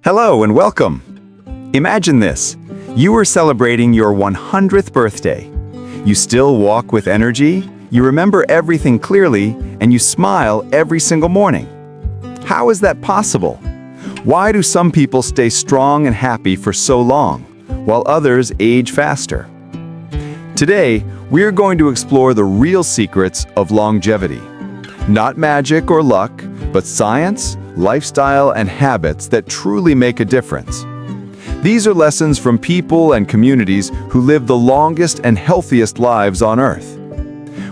Hello and welcome. Imagine this. You are celebrating your 100th birthday. You still walk with energy, you remember everything clearly, and you smile every single morning. How is that possible? Why do some people stay strong and happy for so long, while others age faster? Today, we are going to explore the real secrets of longevity. Not magic or luck, but science, lifestyle, and habits that truly make a difference. These are lessons from people and communities who live the longest and healthiest lives on Earth.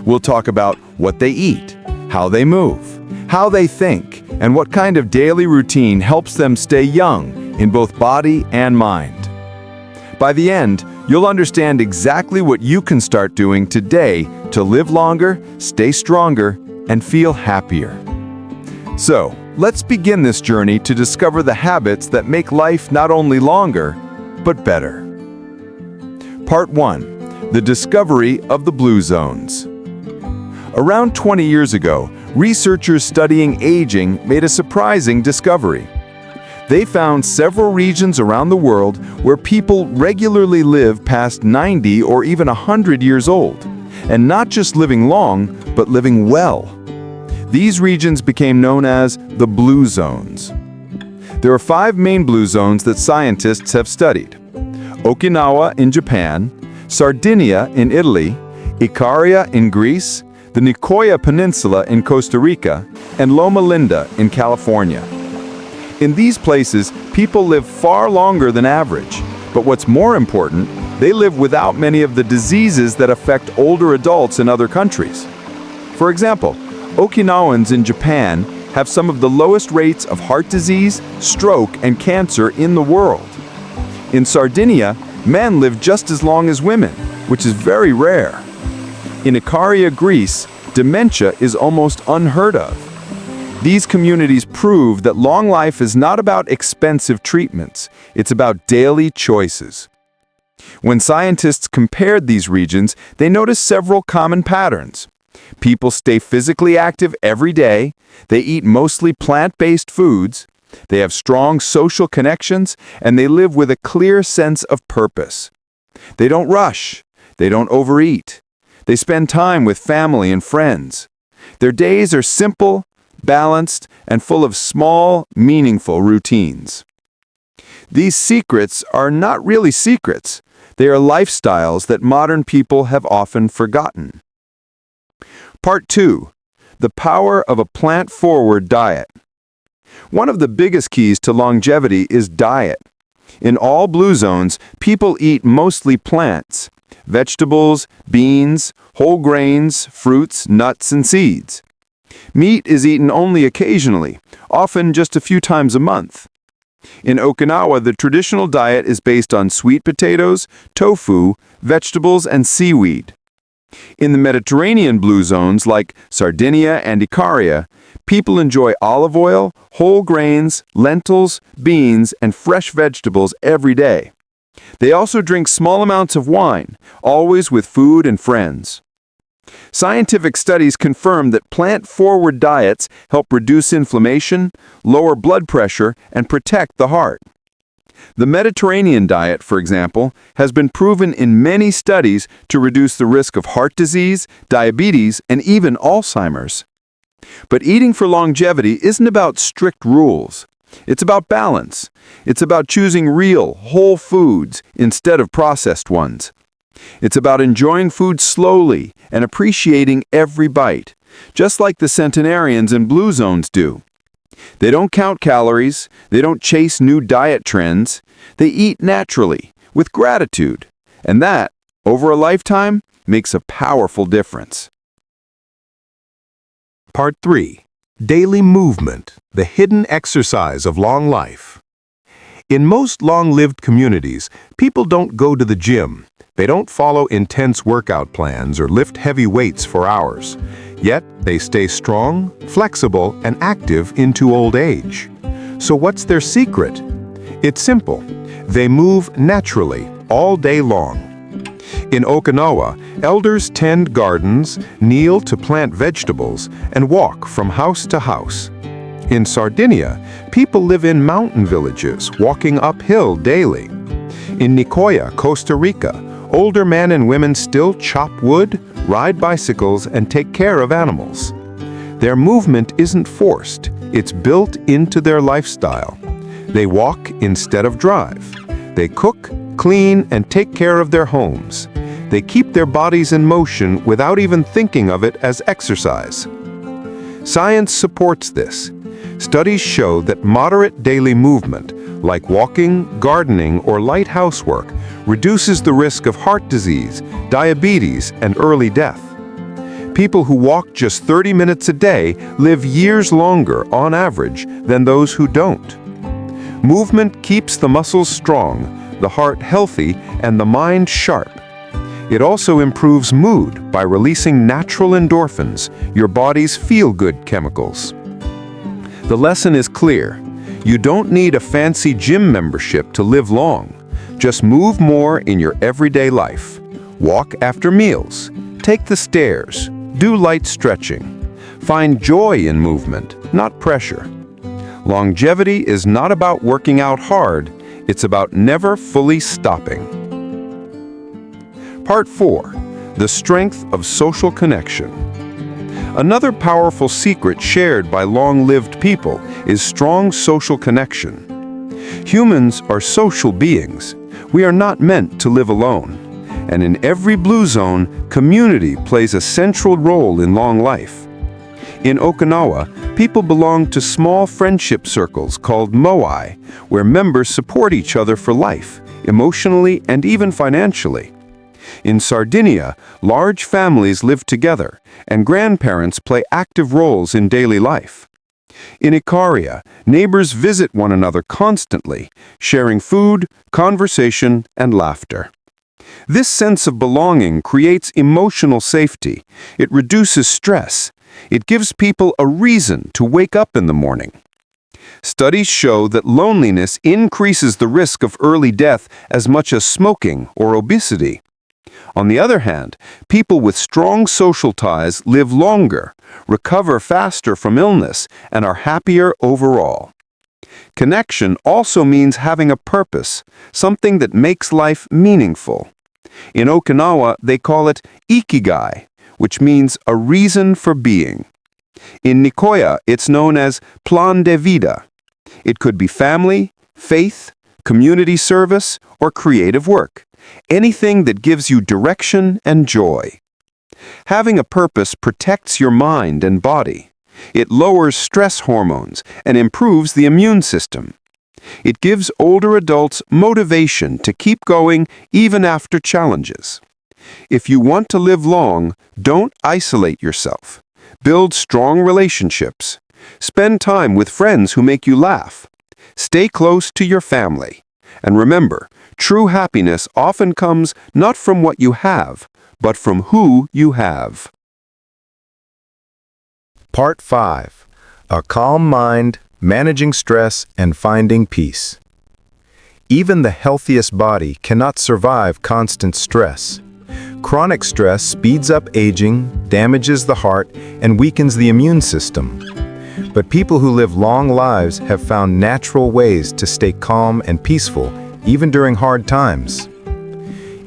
We'll talk about what they eat, how they move, how they think, and what kind of daily routine helps them stay young in both body and mind. By the end, you'll understand exactly what you can start doing today to live longer, stay stronger, and feel happier. So, let's begin this journey to discover the habits that make life not only longer, but better. Part 1. The discovery of the blue zones. Around 20 years ago, researchers studying aging made a surprising discovery. They found several regions around the world where people regularly live past 90 or even 100 years old, and not just living long, but living well. These regions became known as the blue zones. There are 5 main blue zones that scientists have studied: Okinawa in Japan, Sardinia in Italy, Ikaria in Greece, the Nicoya Peninsula in Costa Rica, and Loma Linda in California. In these places, people live far longer than average, but what's more important, they live without many of the diseases that affect older adults in other countries. For example, Okinawans in Japan have some of the lowest rates of heart disease, stroke, and cancer in the world. In Sardinia, men live just as long as women, which is very rare. In Ikaria, Greece, dementia is almost unheard of. These communities prove that long life is not about expensive treatments, it's about daily choices. When scientists compared these regions, they noticed several common patterns. People stay physically active every day, they eat mostly plant-based foods, they have strong social connections, and they live with a clear sense of purpose. They don't rush, they don't overeat, they spend time with family and friends. Their days are simple, balanced, and full of small, meaningful routines. These secrets are not really secrets, they are lifestyles that modern people have often forgotten. Part 2. The power of a plant-forward diet. One of the biggest keys to longevity is diet. In all blue zones, people eat mostly plants: vegetables, beans, whole grains, fruits, nuts, and seeds. Meat is eaten only occasionally, often just a few times a month. In Okinawa, the traditional diet is based on sweet potatoes, tofu, vegetables, and seaweed. In the Mediterranean blue zones like Sardinia and Ikaria, people enjoy olive oil, whole grains, lentils, beans, and fresh vegetables every day. They also drink small amounts of wine, always with food and friends. Scientific studies confirm that plant-forward diets help reduce inflammation, lower blood pressure, and protect the heart. The Mediterranean diet, for example, has been proven in many studies to reduce the risk of heart disease, diabetes, and even Alzheimer's. But eating for longevity isn't about strict rules. It's about balance. It's about choosing real, whole foods instead of processed ones. It's about enjoying food slowly and appreciating every bite, just like the centenarians in blue zones do. They don't count calories, they don't chase new diet trends, they eat naturally, with gratitude, and that, over a lifetime, makes a powerful difference. Part 3. Daily movement, the hidden exercise of long life. In most long-lived communities, people don't go to the gym. They don't follow intense workout plans or lift heavy weights for hours. Yet, they stay strong, flexible, and active into old age. So what's their secret? It's simple. They move naturally, all day long. In Okinawa, elders tend gardens, kneel to plant vegetables, and walk from house to house. In Sardinia, people live in mountain villages, walking uphill daily. In Nicoya, Costa Rica, older men and women still chop wood, ride bicycles, and take care of animals. Their movement isn't forced, it's built into their lifestyle. They walk instead of drive. They cook, clean, and take care of their homes. They keep their bodies in motion without even thinking of it as exercise. Science supports this. Studies show that moderate daily movement, like walking, gardening, or light housework, reduces the risk of heart disease, diabetes, and early death. People who walk just 30 minutes a day live years longer, on average, than those who don't. Movement keeps the muscles strong, the heart healthy, and the mind sharp. It also improves mood by releasing natural endorphins, your body's feel-good chemicals. The lesson is clear. You don't need a fancy gym membership to live long. Just move more in your everyday life. Walk after meals. Take the stairs. Do light stretching. Find joy in movement, not pressure. Longevity is not about working out hard, it's about never fully stopping. Part 4. The strength of social connection. Another powerful secret shared by long-lived people is strong social connection. Humans are social beings. We are not meant to live alone. And in every blue zone, community plays a central role in long life. In Okinawa, people belong to small friendship circles called moai, where members support each other for life, emotionally and even financially. In Sardinia, large families live together, and grandparents play active roles in daily life. In Ikaria, neighbors visit one another constantly, sharing food, conversation, and laughter. This sense of belonging creates emotional safety. It reduces stress. It gives people a reason to wake up in the morning. Studies show that loneliness increases the risk of early death as much as smoking or obesity. On the other hand, people with strong social ties live longer, recover faster from illness, and are happier overall. Connection also means having a purpose, something that makes life meaningful. In Okinawa, they call it Ikigai, which means a reason for being. In Nicoya, it's known as plan de vida. It could be family, faith, community service, or creative work. Anything that gives you direction and joy. Having a purpose protects your mind and body. It lowers stress hormones and improves the immune system. It gives older adults motivation to keep going even after challenges. If you want to live long, don't isolate yourself. Build strong relationships. Spend time with friends who make you laugh. Stay close to your family. And remember, true happiness often comes not from what you have, but from who you have. Part 5. A calm mind, managing stress, and finding peace. Even the healthiest body cannot survive constant stress. Chronic stress speeds up aging, damages the heart, and weakens the immune system. But people who live long lives have found natural ways to stay calm and peaceful, even during hard times.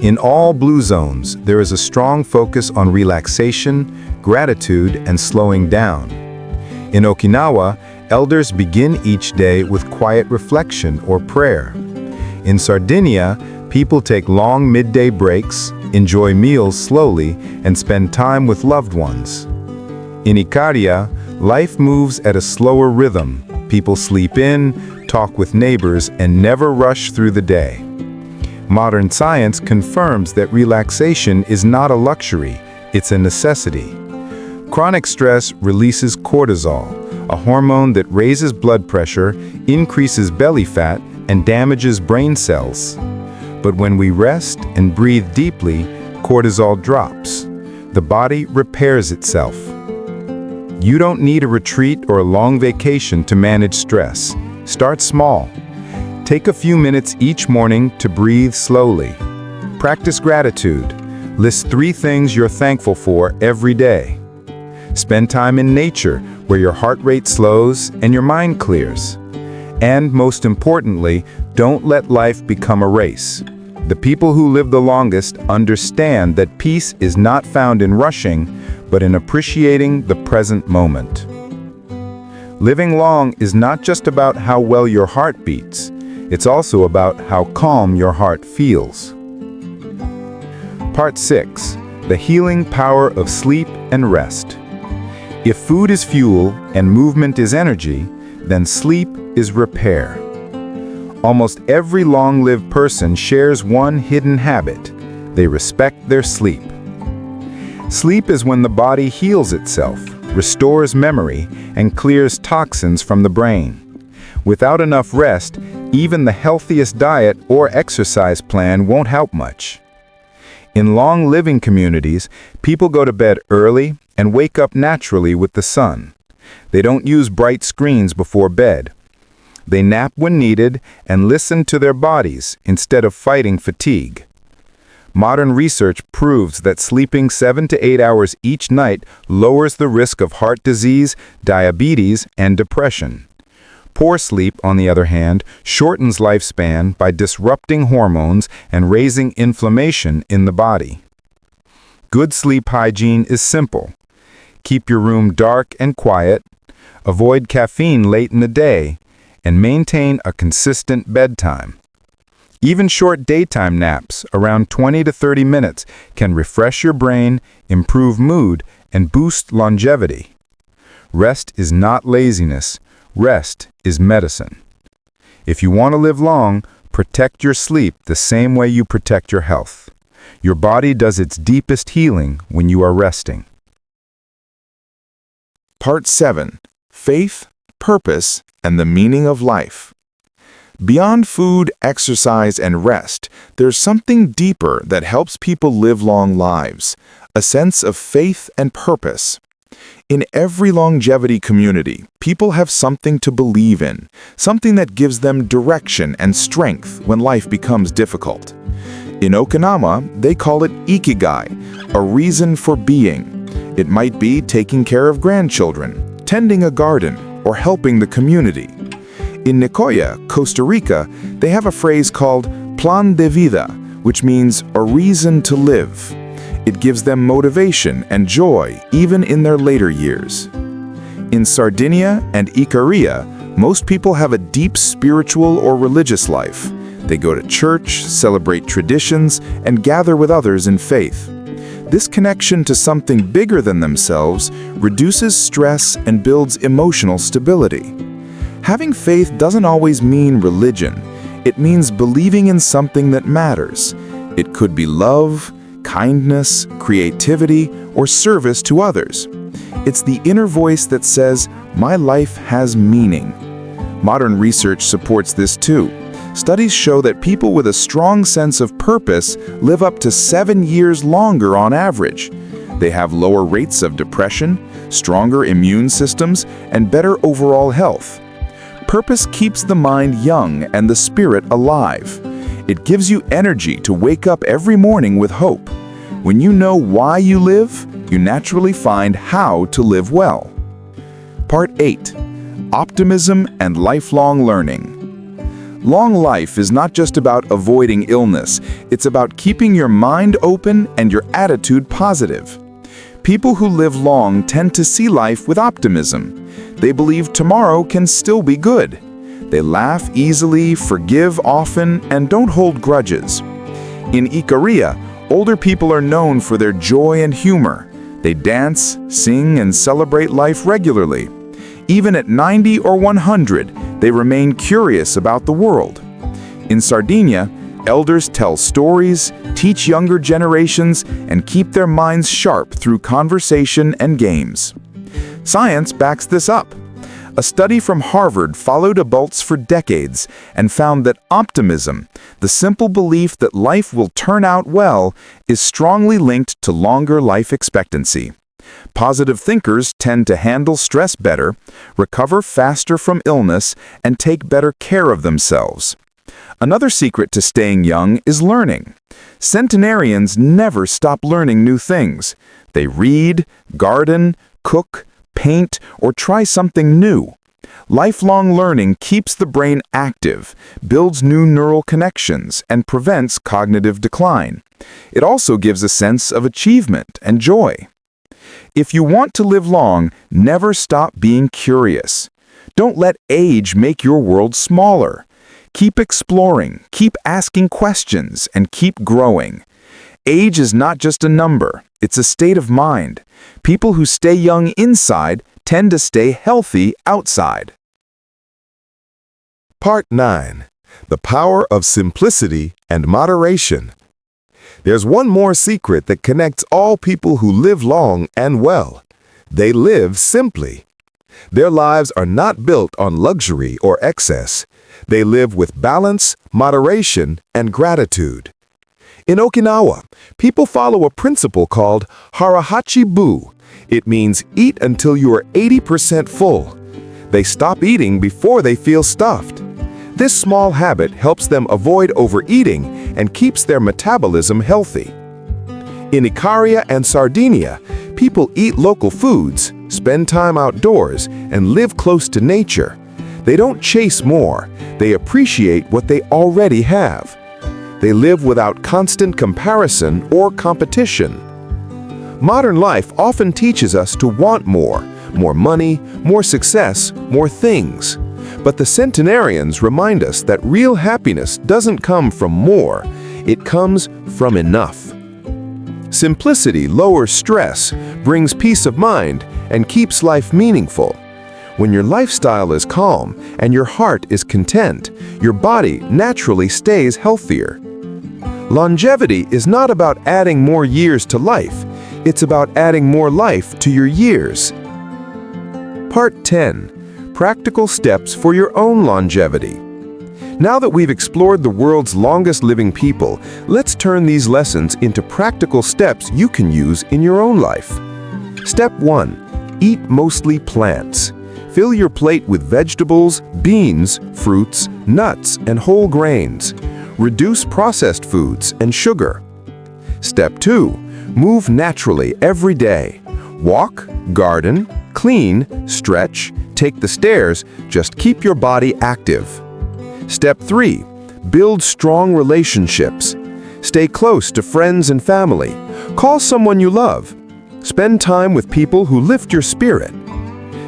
In all blue zones, there is a strong focus on relaxation, gratitude, and slowing down. In Okinawa, elders begin each day with quiet reflection or prayer. In Sardinia, people take long midday breaks, enjoy meals slowly, and spend time with loved ones. In Ikaria, life moves at a slower rhythm. People sleep in, talk with neighbors, and never rush through the day. Modern science confirms that relaxation is not a luxury, it's a necessity. Chronic stress releases cortisol, a hormone that raises blood pressure, increases belly fat, and damages brain cells. But when we rest and breathe deeply, cortisol drops. The body repairs itself. You don't need a retreat or a long vacation to manage stress. Start small. Take a few minutes each morning to breathe slowly. Practice gratitude. List 3 things you're thankful for every day. Spend time in nature, where your heart rate slows and your mind clears. And most importantly, don't let life become a race. The people who live the longest understand that peace is not found in rushing, but in appreciating the present moment. Living long is not just about how well your heart beats, it's also about how calm your heart feels. Part 6. The healing power of sleep and rest. If food is fuel and movement is energy, then sleep is repair. Almost every long-lived person shares one hidden habit. They respect their sleep. Sleep is when the body heals itself, restores memory, and clears toxins from the brain. Without enough rest, even the healthiest diet or exercise plan won't help much. In long-living communities, people go to bed early and wake up naturally with the sun. They don't use bright screens before bed. They nap when needed and listen to their bodies instead of fighting fatigue. Modern research proves that sleeping 7 to 8 hours each night lowers the risk of heart disease, diabetes, and depression. Poor sleep, on the other hand, shortens lifespan by disrupting hormones and raising inflammation in the body. Good sleep hygiene is simple. Keep your room dark and quiet, avoid caffeine late in the day, and maintain a consistent bedtime. Even short daytime naps, around 20 to 30 minutes, can refresh your brain, improve mood, and boost longevity. Rest is not laziness. Rest is medicine. If you want to live long, protect your sleep the same way you protect your health. Your body does its deepest healing when you are resting. Part 7. Faith, Purpose, and the Meaning of Life. Beyond food, exercise, and rest, there's something deeper that helps people live long lives, a sense of faith and purpose. In every longevity community, people have something to believe in, something that gives them direction and strength when life becomes difficult. In Okinawa, they call it Ikigai, a reason for being. It might be taking care of grandchildren, tending a garden, or helping the community. In Nicoya, Costa Rica, they have a phrase called Plan de Vida, which means a reason to live. It gives them motivation and joy even in their later years. In Sardinia and Ikaria, most people have a deep spiritual or religious life. They go to church, celebrate traditions, and gather with others in faith. This connection to something bigger than themselves reduces stress and builds emotional stability. Having faith doesn't always mean religion. It means believing in something that matters. It could be love, kindness, creativity, or service to others. It's the inner voice that says, "My life has meaning." Modern research supports this too. Studies show that people with a strong sense of purpose live up to 7 years longer on average. They have lower rates of depression, stronger immune systems, and better overall health. Purpose keeps the mind young and the spirit alive. It gives you energy to wake up every morning with hope. When you know why you live, you naturally find how to live well. Part 8. Optimism and Lifelong Learning. Long life is not just about avoiding illness, it's about keeping your mind open and your attitude positive. People who live long tend to see life with optimism. They believe tomorrow can still be good. They laugh easily, forgive often, and don't hold grudges. In Ikaria, older people are known for their joy and humor. They dance, sing, and celebrate life regularly. Even at 90 or 100, they remain curious about the world. In Sardinia, elders tell stories, teach younger generations, and keep their minds sharp through conversation and games. Science backs this up. A study from Harvard followed adults for decades and found that optimism, the simple belief that life will turn out well, is strongly linked to longer life expectancy. Positive thinkers tend to handle stress better, recover faster from illness, and take better care of themselves. Another secret to staying young is learning. Centenarians never stop learning new things. They read, garden, cook, paint, or try something new. Lifelong learning keeps the brain active, builds new neural connections, and prevents cognitive decline. It also gives a sense of achievement and joy. If you want to live long, never stop being curious. Don't let age make your world smaller. Keep exploring, keep asking questions, and keep growing. Age is not just a number, it's a state of mind. People who stay young inside tend to stay healthy outside. Part 9. The Power of Simplicity and Moderation. There's one more secret that connects all people who live long and well. They live simply. Their lives are not built on luxury or excess. They live with balance, moderation, and gratitude. In Okinawa, people follow a principle called harahachi-bu. It means eat until you are 80% full. They stop eating before they feel stuffed. This small habit helps them avoid overeating and keeps their metabolism healthy. In Ikaria and Sardinia, people eat local foods, spend time outdoors, and live close to nature. They don't chase more, they appreciate what they already have. They live without constant comparison or competition. Modern life often teaches us to want more money, more success, more things. But the centenarians remind us that real happiness doesn't come from more, it comes from enough. Simplicity lowers stress, brings peace of mind, and keeps life meaningful. When your lifestyle is calm and your heart is content, your body naturally stays healthier. Longevity is not about adding more years to life, it's about adding more life to your years. Part 10. Practical steps for your own longevity. Now that we've explored the world's longest living people, let's turn these lessons into practical steps you can use in your own life. Step 1. Eat mostly plants. Fill your plate with vegetables, beans, fruits, nuts, and whole grains. Reduce processed foods and sugar. Step 2. Move naturally every day. Walk, garden, clean, stretch, take the stairs, just keep your body active. Step 3. Build strong relationships. Stay close to friends and family. Call someone you love. Spend time with people who lift your spirit.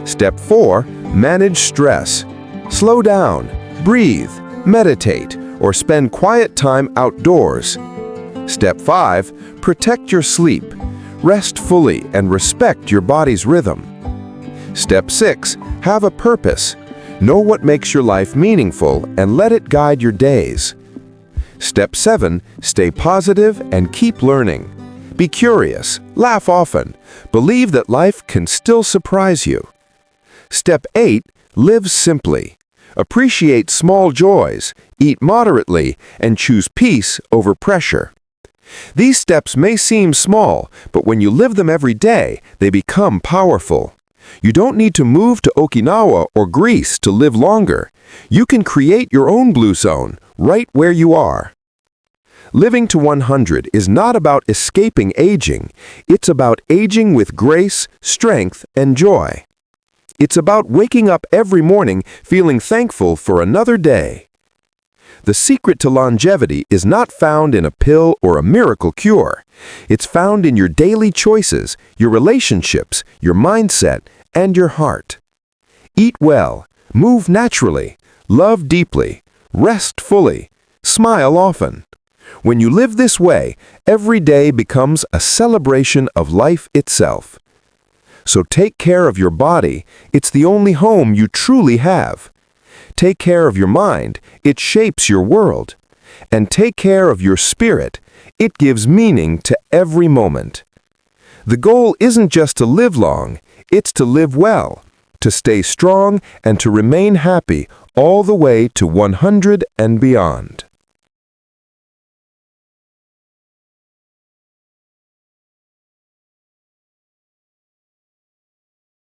Step 4. Manage stress. Slow down, breathe, meditate, or spend quiet time outdoors. Step 5. Protect your sleep. Rest fully and respect your body's rhythm. Step 6. Have a purpose. Know what makes your life meaningful and let it guide your days. Step 7. Stay positive and keep learning. Be curious, laugh often, believe that life can still surprise you. Step 8. Live simply. Appreciate small joys, eat moderately, and choose peace over pressure. These steps may seem small, but when you live them every day, they become powerful. You don't need to move to Okinawa or Greece to live longer. You can create your own blue zone right where you are. Living to 100 is not about escaping aging. It's about aging with grace, strength, and joy. It's about waking up every morning feeling thankful for another day. The secret to longevity is not found in a pill or a miracle cure. It's found in your daily choices, your relationships, your mindset, and your heart. Eat well, move naturally, love deeply, rest fully, smile often. When you live this way, every day becomes a celebration of life itself. So take care of your body, it's the only home you truly have. Take care of your mind, it shapes your world. And take care of your spirit, it gives meaning to every moment. The goal isn't just to live long, it's to live well, to stay strong and to remain happy all the way to 100 and beyond.